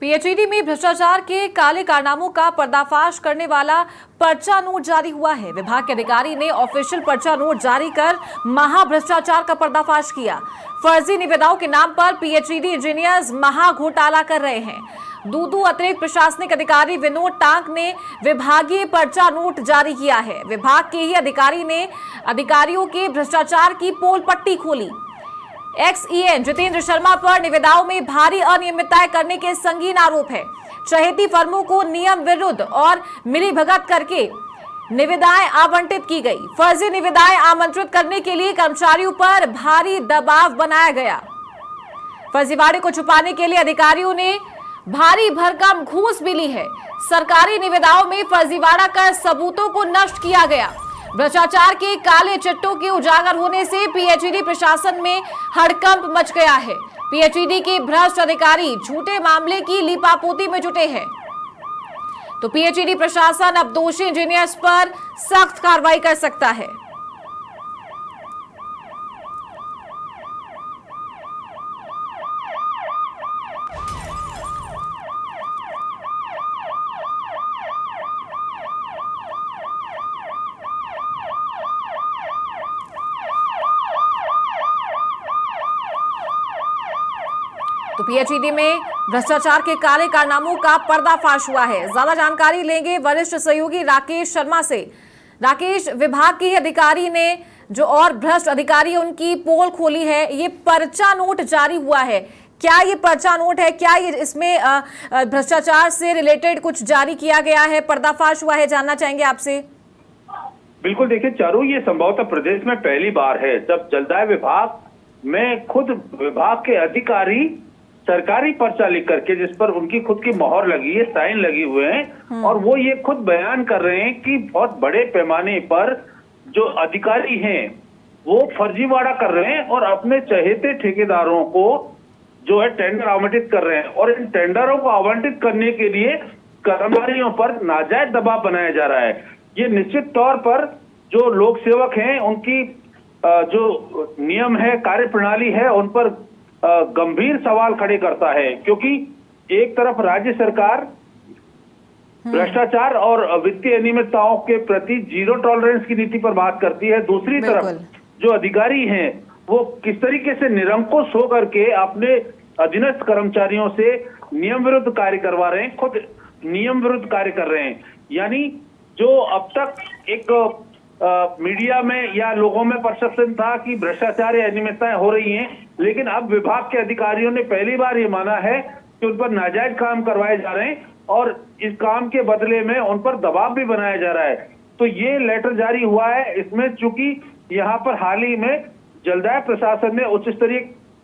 PHED में भ्रष्टाचार के काले कारनामों का पर्दाफाश करने वाला पर्चा नोट जारी हुआ है। विभाग के अधिकारी ने ऑफिशियल पर्चा नोट जारी कर महाभ्रष्टाचार का पर्दाफाश किया। फर्जी निविदाओं के नाम पर पीएचईडी इंजीनियर्स महा घोटाला कर रहे हैं। दूदू अतिरिक्त प्रशासनिक अधिकारी विनोद टांक ने विभागीय पर्चा नोट जारी किया है। विभाग के ही अधिकारी ने अधिकारियों के भ्रष्टाचार की पोल पट्टी खोली। एक्सईएन जितेंद्र शर्मा पर निविदाओं में भारी अनियमितताएं करने के संगीन आरोप है। चहेती फर्मों को नियम विरुद्ध और मिलीभगत करके निविदाएं आवंटित की गई। फर्जी निविदाएं आमंत्रित करने के लिए कर्मचारियों पर भारी दबाव बनाया गया। फर्जीवाड़े को छुपाने के लिए अधिकारियों ने भारी भरकम घूस भी ली है। सरकारी निविदाओं में फर्जीवाड़ा कर सबूतों को नष्ट किया गया। भ्रष्टाचार के काले चिट्ठों के उजागर होने से पीएचईडी प्रशासन में हड़कंप मच गया है। पीएचईडी के भ्रष्ट अधिकारी झूठे मामले की लीपापोती में जुटे हैं, तो पीएचईडी प्रशासन अब दोषी इंजीनियर्स पर सख्त कार्रवाई कर सकता है। तो पीएचईडी में भ्रष्टाचार के काले कारनामों का पर्दाफाश हुआ है। ज्यादा जानकारी लेंगे वरिष्ठ सहयोगी राकेश शर्मा से। राकेश, विभाग के अधिकारी ने जो और भ्रष्ट अधिकारी उनकी पोल खोली है, ये पर्चा नोट जारी हुआ है। क्या ये पर्चा नोट है? क्या ये इसमें भ्रष्टाचार से रिलेटेड कुछ जारी किया गया है, पर्दाफाश हुआ है? जानना चाहेंगे आपसे। बिल्कुल, देखिए चारू, ये संभवतः प्रदेश में पहली बार है जब जलदाय विभाग में खुद विभाग के अधिकारी सरकारी पर्चा लिख करके, जिस पर उनकी खुद की मोहर लगी है, साइन लगे हुए हैं, और वो ये खुद बयान कर रहे हैं कि बहुत बड़े पैमाने पर जो अधिकारी हैं वो फर्जीवाड़ा कर रहे हैं और अपने चहेते ठेकेदारों को जो है टेंडर आवंटित कर रहे हैं। और इन टेंडरों को आवंटित करने के लिए कर्मचारियों पर नाजायज दबाव बनाया जा रहा है। ये निश्चित तौर पर जो लोक सेवक हैं उनकी जो नियम है, कार्य प्रणाली है, उन पर गंभीर सवाल खड़े करता है, क्योंकि एक तरफ राज्य सरकार भ्रष्टाचार और वित्तीय अनियमितताओं के प्रति जीरो टॉलरेंस की नीति पर बात करती है, दूसरी तरफ जो अधिकारी हैं वो किस तरीके से निरंकुश होकर के अपने अधीनस्थ कर्मचारियों से नियम विरुद्ध कार्य करवा रहे हैं, खुद नियम विरुद्ध कार्य कर रहे हैं। यानी जो अब तक एक मीडिया में या लोगों में परसेप्शन था कि भ्रष्टाचार या अनियमितताएं हो रही हैं, लेकिन अब विभाग के अधिकारियों ने पहली बार ये माना है कि उन पर नाजायज काम करवाए जा रहे हैं और इस काम के बदले में उन पर दबाव भी बनाया जा रहा है। तो ये लेटर जारी हुआ है। इसमें चूंकि यहाँ पर हाल ही में जलदाय प्रशासन ने उच्च स्तरीय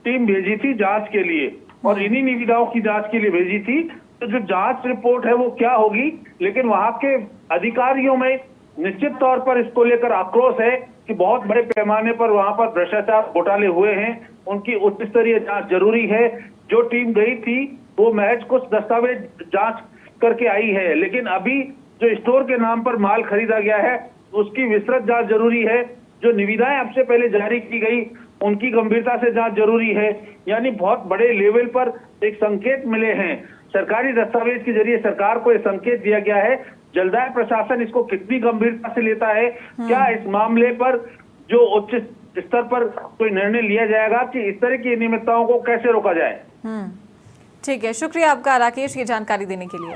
टीम भेजी थी जांच के लिए, और इन्हीं निविदाओं की जांच के लिए भेजी थी। तो जो जांच रिपोर्ट है वो क्या होगी, लेकिन वहां के अधिकारियों में निश्चित तौर पर इसको लेकर आक्रोश है कि बहुत बड़े पैमाने पर वहां पर भ्रष्टाचार घोटाले हुए हैं, उनकी उच्च स्तरीय जांच जरूरी है। जो टीम गई थी वो महज कुछ दस्तावेज जांच करके आई है, लेकिन अभी जो स्टोर के नाम पर माल खरीदा गया है उसकी विस्तृत जांच जरूरी है। जो निविदाएं अब से पहले जारी की गई उनकी गंभीरता से जांच जरूरी है। यानी बहुत बड़े लेवल पर एक संकेत मिले हैं, सरकारी दस्तावेज के जरिए सरकार को यह संकेत दिया गया है। जलदाय प्रशासन इसको कितनी गंभीरता से लेता है, क्या इस मामले पर जो उच्च स्तर पर कोई निर्णय लिया जाएगा कि इस तरह की अनियमितताओं को कैसे रोका जाए। ठीक है, शुक्रिया आपका राकेश, ये जानकारी देने के लिए।